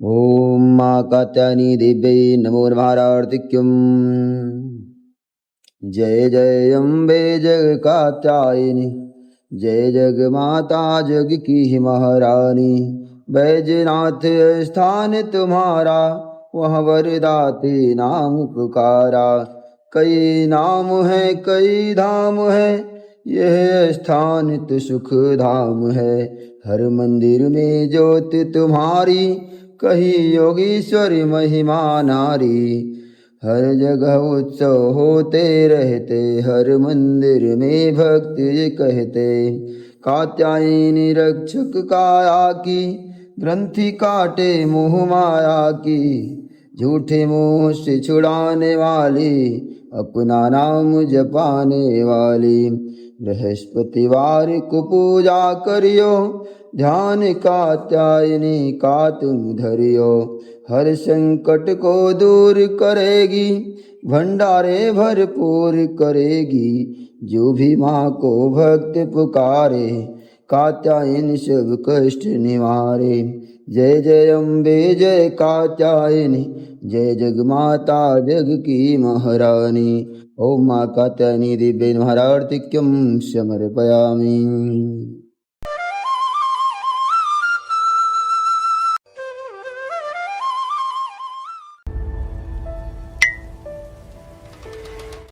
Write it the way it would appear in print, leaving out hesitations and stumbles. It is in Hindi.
ओम माँ कात्यायनी देव्यै नमो नमः। जय जय अम्बे जग कात्यायनी, जय जग माता जग की महारानी। बैजनाथ स्थान तुम्हारा, वहाँ वरदाते नाम पुकारा। कई नाम है कई धाम है, यह स्थान तो सुख धाम है। हर मंदिर में ज्योत तुम्हारी, कही योगीश्वरी महिमा नारी। हर जगह उत्सव होते रहते, हर मंदिर में भक्त ये कहते। कात्यायनी रक्षक काया की, ग्रंथि काटे मोह माया की। झूठे मोह से छुड़ाने वाली, अपना नाम जपाने वाली। बृहस्पतिवार को पूजा करियो, ध्यान कात्यायनी का तुम धरियो। हर संकट को दूर करेगी, भंडारे भरपूर करेगी। जो भी माँ को भक्त पुकारे, कात्यायनी सब कष्ट निवारे। जय जय अम्बे जय कात्यायनी, जय जग माता जग की महारानी। ओम माँ कात्यायनी दिव्य महारार्तिक्यम समर्पयामि।